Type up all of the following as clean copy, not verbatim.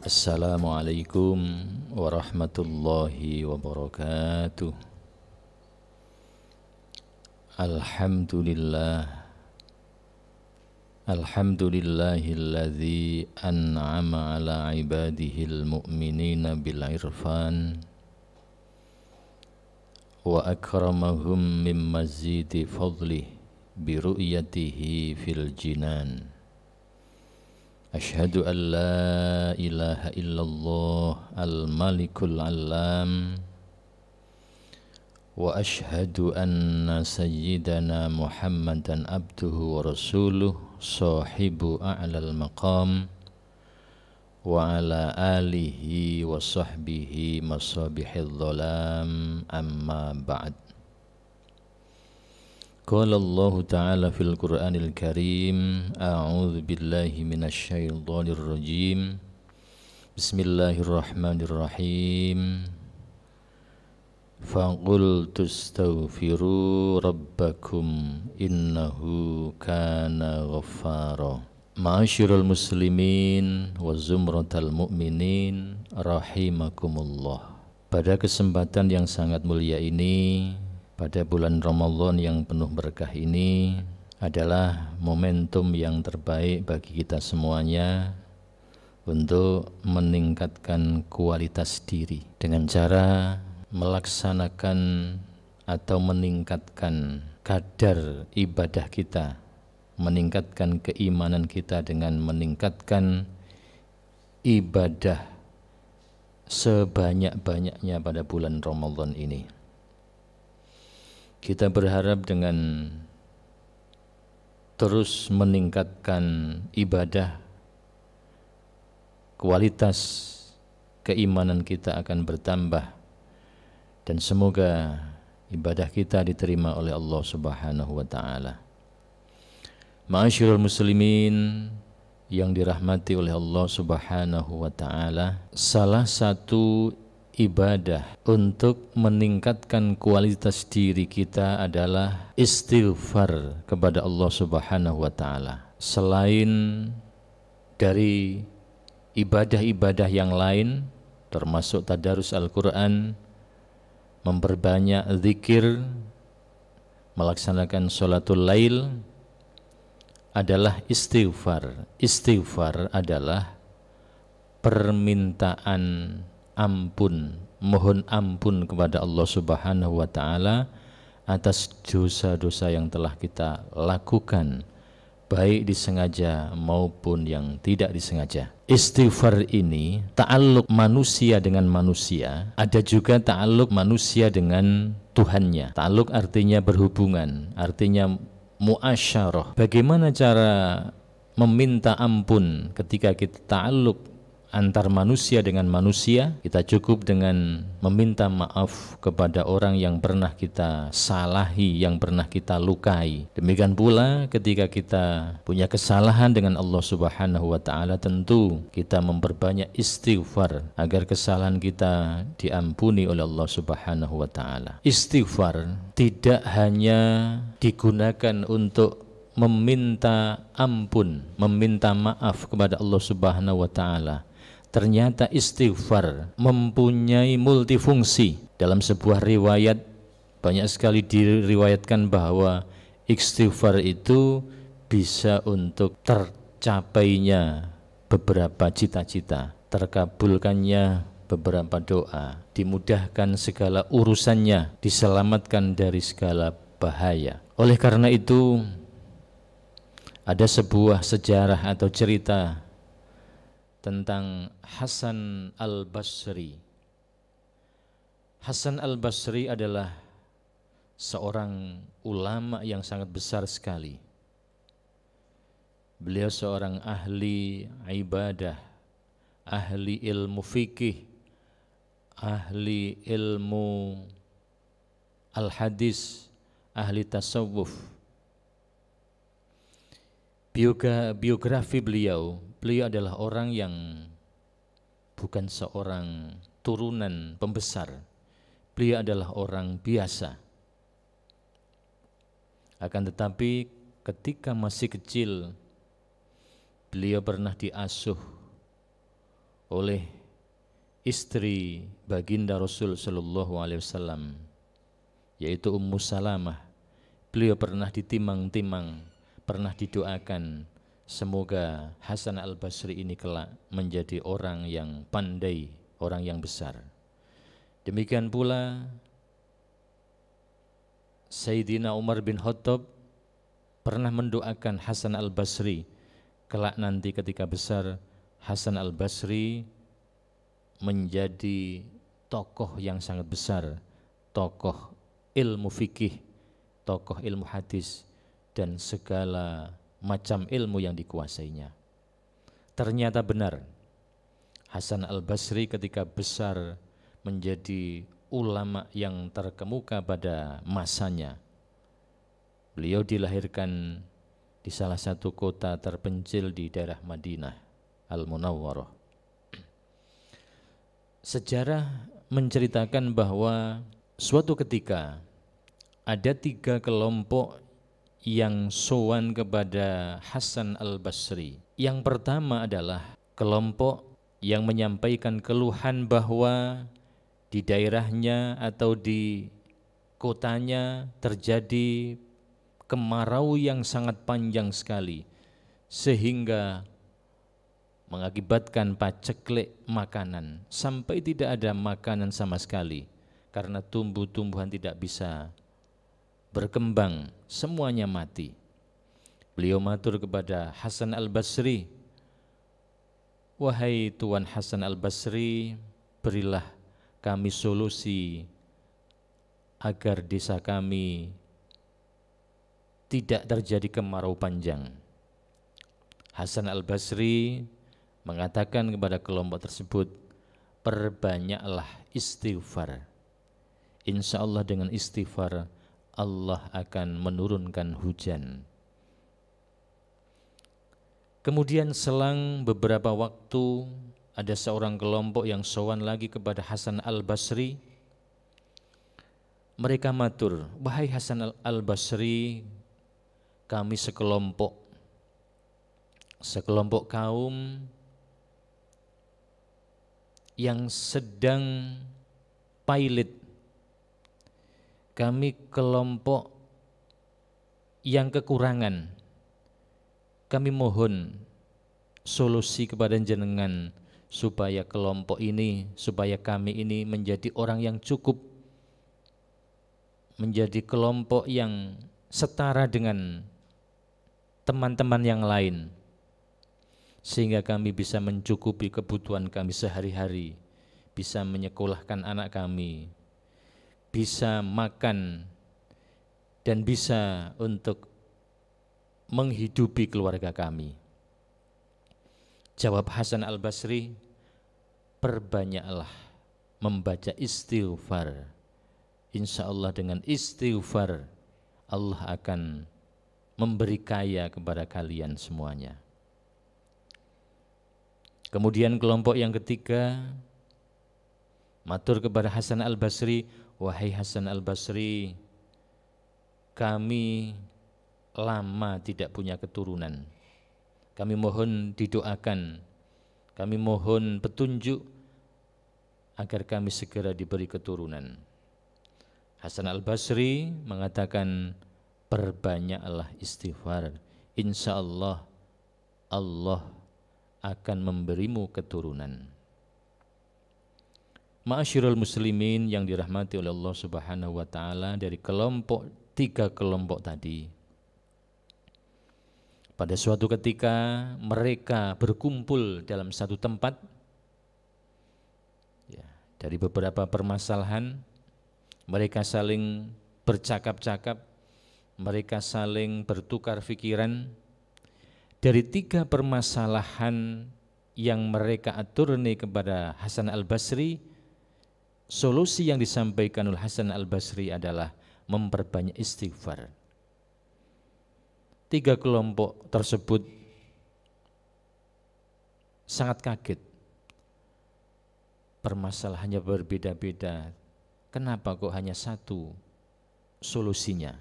Assalamualaikum warahmatullahi wabarakatuh. Alhamdulillah. Alhamdulillahilladzi an'ama ala ibadihil mu'minina bil irfan wa akramahum min mazidi fadlih bi ru'yatihi fil jinan. Ashhadu an la ilaha illallah al-malikul alam wa ashhadu anna sayyidana Muhammadan abduhu wa rasuluh sahibu a'lal maqam wa ala alihi wa sahbihi masabihil dhalam amma ba'd. Qala Allah Ta'ala fil Qur'anil Karim, a'udzu billahi minasy syaithanir rajim. Bismillahirrahmanirrahim. Faqul tastaghfiru rabbakum innahu kana ghaffara. Ma'asyiral muslimin wa zumratal mu'minin rahimakumullah. Pada kesempatan yang sangat mulia ini, pada bulan Ramadan yang penuh berkah ini adalah momentum yang terbaik bagi kita semuanya untuk meningkatkan kualitas diri dengan cara melaksanakan atau meningkatkan kadar ibadah kita, meningkatkan keimanan kita dengan meningkatkan ibadah sebanyak-banyaknya pada bulan Ramadan ini. Kita berharap dengan terus meningkatkan ibadah, kualitas keimanan kita akan bertambah dan semoga ibadah kita diterima oleh Allah Subhanahu wa taala. Ma'asyiral muslimin yang dirahmati oleh Allah Subhanahu wa taala, salah satu ibadah untuk meningkatkan kualitas diri kita adalah istighfar kepada Allah Subhanahu wa taala. Selain dari ibadah-ibadah yang lain termasuk tadarus Al-Qur'an, memperbanyak zikir, melaksanakan sholatul lail adalah istighfar. Istighfar adalah permintaan ampun, mohon ampun kepada Allah Subhanahu wa taala atas dosa-dosa yang telah kita lakukan, baik disengaja maupun yang tidak disengaja. Istighfar ini ta'alluq manusia dengan manusia, ada juga ta'alluq manusia dengan Tuhannya. Ta'alluq artinya berhubungan, artinya muasyarah. Bagaimana cara meminta ampun ketika kita ta'alluq antar manusia dengan manusia? Kita cukup dengan meminta maaf kepada orang yang pernah kita salahi, yang pernah kita lukai. Demikian pula ketika kita punya kesalahan dengan Allah Subhanahu wa taala, tentu kita memperbanyak istighfar agar kesalahan kita diampuni oleh Allah Subhanahu wa taala. Istighfar tidak hanya digunakan untuk meminta ampun, meminta maaf kepada Allah Subhanahu wa taala. Ternyata istighfar mempunyai multifungsi. Dalam sebuah riwayat banyak sekali diriwayatkan bahwa istighfar itu bisa untuk tercapainya beberapa cita-cita, terkabulkannya beberapa doa, dimudahkan segala urusannya, diselamatkan dari segala bahaya. Oleh karena itu ada sebuah sejarah atau cerita tentang Hasan al-Basri. Hasan al-Basri adalah seorang ulama yang sangat besar sekali. Beliau seorang ahli ibadah, ahli ilmu fikih, ahli ilmu al-hadis, ahli tasawuf. Biografi beliau adalah orang yang bukan seorang turunan pembesar. Beliau adalah orang biasa. Akan tetapi ketika masih kecil, beliau pernah diasuh oleh istri baginda Rasul sallallahu alaihi wasallam, yaitu Ummu Salamah. Beliau pernah ditimang-timang, pernah didoakan semoga Hasan al-Basri ini kelak menjadi orang yang pandai, orang yang besar. Demikian pula Sayyidina Umar bin Khattab pernah mendoakan Hasan al-Basri kelak nanti ketika besar Hasan al-Basri menjadi tokoh yang sangat besar, tokoh ilmu fikih, tokoh ilmu hadis, dan segala macam ilmu yang dikuasainya. Ternyata benar, Hasan al-Basri ketika besar menjadi ulama yang terkemuka pada masanya. Beliau dilahirkan di salah satu kota terpencil di daerah Madinah Al-Munawwarah. Sejarah menceritakan bahwa suatu ketika ada 3 kelompok yang sowan kepada Hasan al-Basri. Yang pertama adalah kelompok yang menyampaikan keluhan bahwa di daerahnya atau di kotanya terjadi kemarau yang sangat panjang sekali, sehingga mengakibatkan paceklik makanan sampai tidak ada makanan sama sekali karena tumbuh-tumbuhan tidak bisa berkembang, semuanya mati. Beliau matur kepada Hasan al-Basri, "Wahai Tuan Hasan al-Basri, berilah kami solusi agar desa kami tidak terjadi kemarau panjang." Hasan al-Basri mengatakan kepada kelompok tersebut, "Perbanyaklah istighfar. Insya Allah dengan istighfar Allah akan menurunkan hujan." Kemudian selang beberapa waktu ada seorang kelompok yang sowan lagi kepada Hasan al-Basri. Mereka matur, "Wahai Hasan al-Basri, kami sekelompok kaum yang sedang pailit. Kami kelompok yang kekurangan. Kami mohon solusi kepada jenengan supaya kelompok ini, supaya kami ini menjadi orang yang cukup, menjadi kelompok yang setara dengan teman-teman yang lain, sehingga kami bisa mencukupi kebutuhan kami sehari-hari, bisa menyekolahkan anak kami, bisa makan, dan bisa untuk menghidupi keluarga kami." Jawab Hasan al-Basri, "Perbanyaklah membaca istighfar. Insya Allah dengan istighfar Allah akan memberi kaya kepada kalian semuanya." Kemudian kelompok yang ketiga matur kepada Hasan al-Basri, "Wahai Hasan al-Basri, kami lama tidak punya keturunan. Kami mohon didoakan, kami mohon petunjuk agar kami segera diberi keturunan." Hasan al-Basri mengatakan, "Perbanyaklah istighfar. Insya Allah Allah akan memberimu keturunan." Ma'asyiral muslimin yang dirahmati oleh Allah Subhanahu wa taala, dari kelompok 3 kelompok tadi, pada suatu ketika mereka berkumpul dalam satu tempat, ya, dari beberapa permasalahan mereka saling bercakap-cakap, mereka saling bertukar pikiran. Dari 3 permasalahan yang mereka aturni kepada Hasan al-Basri, solusi yang disampaikan oleh Hasan al-Basri adalah memperbanyak istighfar. 3 kelompok tersebut sangat kaget. Permasalahannya berbeda-beda, kenapa kok hanya satu solusinya?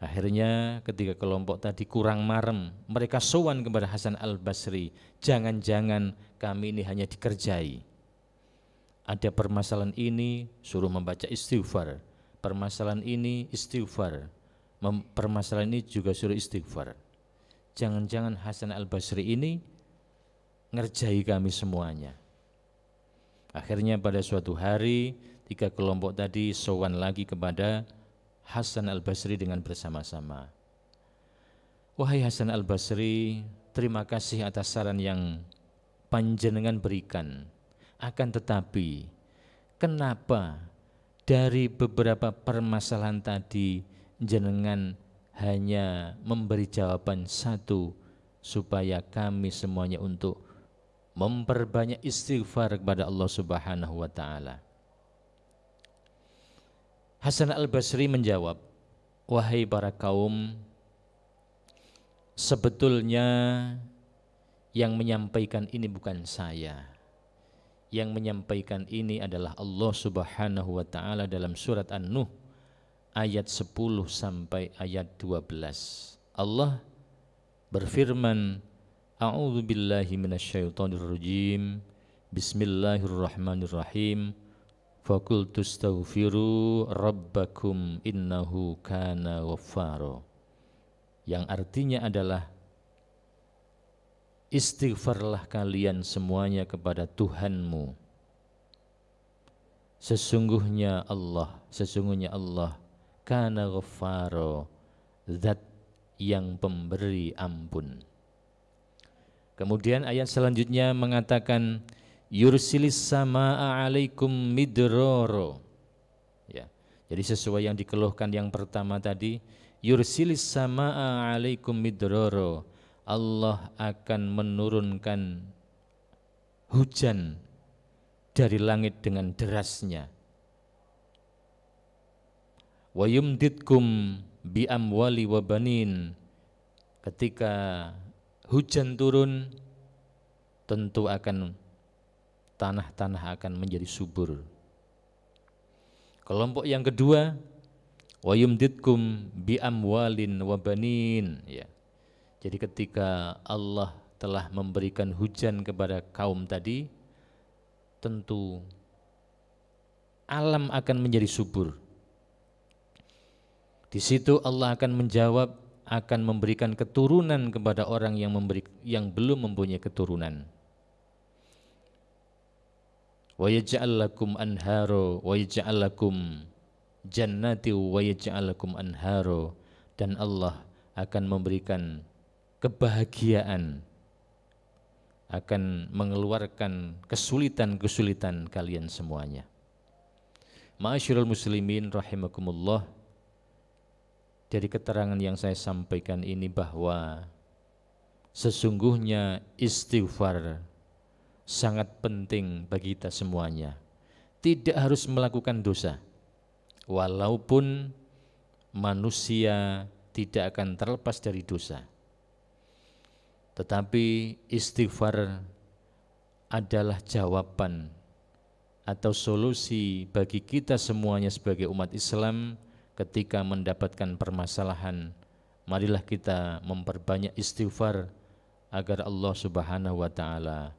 Akhirnya ketika kelompok tadi kurang marem, mereka sowan kepada Hasan Al-Basri, jangan-jangan kami ini hanya dikerjai. Ada permasalahan ini suruh membaca istighfar, permasalahan ini istighfar, permasalahan ini juga suruh istighfar. Jangan-jangan Hasan Al-Basri ini ngerjai kami semuanya. Akhirnya pada suatu hari 3 kelompok tadi sowan lagi kepada Hasan Al-Basri dengan bersama-sama. Wahai Hasan Al-Basri, terima kasih atas saran yang panjenengan berikan. Akan tetapi, kenapa dari beberapa permasalahan tadi jenengan hanya memberi jawaban satu, supaya kami semuanya untuk memperbanyak istighfar kepada Allah Subhanahu wa ta'ala. Hasan Al-Basri menjawab, wahai para kaum, sebetulnya yang menyampaikan ini bukan saya. Yang menyampaikan ini adalah Allah Subhanahu wa ta'ala dalam surat An-Nuh ayat 10 sampai ayat 12. Allah berfirman, A'udzu billahi minasyaitonir rajim. Bismillahirrahmanirrahim. Faqultu astaghfiru rabbakum innahu kana ghaffara. Yang artinya adalah istighfarlah kalian semuanya kepada Tuhanmu. Sesungguhnya Allah kana ghaffara, zat yang pemberi ampun. Kemudian ayat selanjutnya mengatakan yursilis samaa alaikum midraro. Ya. Jadi sesuai yang dikeluhkan yang pertama tadi, yursilis samaa alaikum midraro. Allah akan menurunkan hujan dari langit dengan derasnya. Wa yumditkum bi amwali wa banin. Ketika hujan turun, tentu akan tanah-tanah akan menjadi subur. Kelompok yang kedua, wa yumditkum bi amwalin wa banin, ya. Jadi ketika Allah telah memberikan hujan kepada kaum tadi, tentu alam akan menjadi subur. Di situ Allah akan menjawab, akan memberikan keturunan kepada orang yang belum mempunyai keturunan. Wa yaj'al lakum anharo wa yaj'al lakum jannati wa yaj'al lakum anharo, dan Allah akan memberikan kebahagiaan, akan mengeluarkan kesulitan-kesulitan kalian semuanya. Ma'asyiral muslimin rahimakumullah, dari keterangan yang saya sampaikan ini bahwa sesungguhnya istighfar sangat penting bagi kita semuanya. Tidak harus melakukan dosa, walaupun manusia tidak akan terlepas dari dosa. Tetapi istighfar adalah jawaban atau solusi bagi kita semuanya sebagai umat Islam ketika mendapatkan permasalahan. Marilah kita memperbanyak istighfar agar Allah Subhanahu wa ta'ala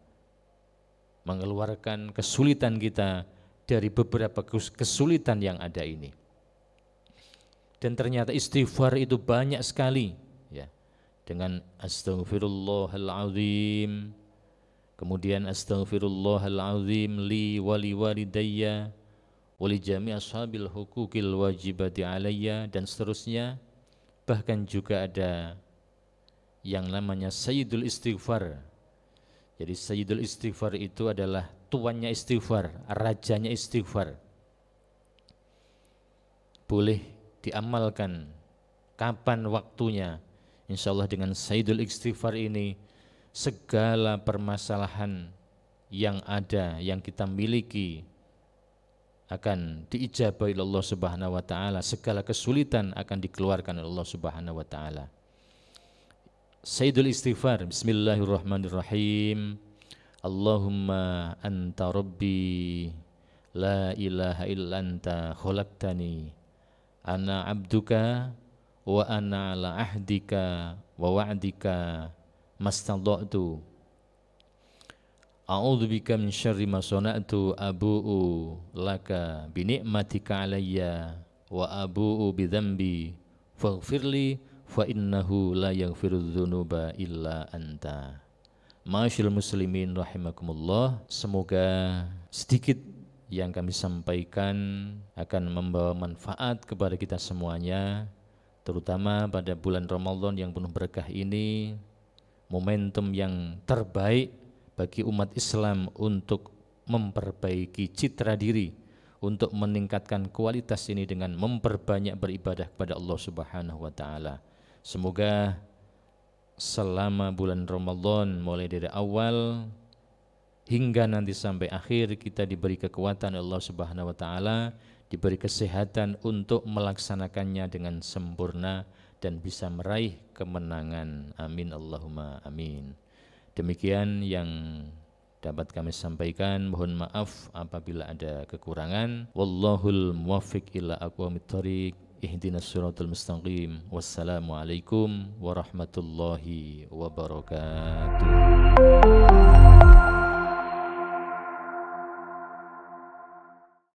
mengeluarkan kesulitan kita dari beberapa kesulitan yang ada ini. Dan ternyata istighfar itu banyak sekali, ya. Dengan astaghfirullahalazim, kemudian astaghfirullahalazim li wali walidayya wali jami' ashabil hukukil wajibati alayya, dan seterusnya. Bahkan juga ada yang namanya Sayyidul Istighfar. Jadi Sayyidul Istighfar itu adalah tuannya istighfar, rajanya istighfar. Boleh diamalkan kapan waktunya. Insyaallah dengan Sayyidul Istighfar ini segala permasalahan yang ada, yang kita miliki, akan diijabahi oleh Allah Subhanahu wa ta'ala. Segala kesulitan akan dikeluarkan oleh Allah Subhanahu wa ta'ala. Sayyidul Istighfar, bismillahirrahmanirrahim. Allahumma anta rabbi la ilaha illa anta khalaqtani ana abduka wa ana ala ahdika wa wa'dika mastada'tu a'udzubika min syarri ma sana'tu abu'u laka bi ni'matika alayya wa abu'u bi dzambi faghfirli fa innahu la yaghfiru dzunuba illa anta. Ma'asyiral muslimin rahimakumullah, semoga sedikit yang kami sampaikan akan membawa manfaat kepada kita semuanya, terutama pada bulan Ramadan yang penuh berkah ini, momentum yang terbaik bagi umat Islam untuk memperbaiki citra diri, untuk meningkatkan kualitas ini dengan memperbanyak beribadah kepada Allah Subhanahu wa taala. Semoga selama bulan Ramadan mulai dari awal hingga nanti sampai akhir kita diberi kekuatan Allah Subhanahu wa taala, diberi kesehatan untuk melaksanakannya dengan sempurna dan bisa meraih kemenangan. Amin Allahumma amin. Demikian yang dapat kami sampaikan, mohon maaf apabila ada kekurangan. Wallahul muwaffiq ila aqwamit thoriq. Ihdinas siratal mustaqim. Wassalamualaikum warahmatullahi wabarakatuh.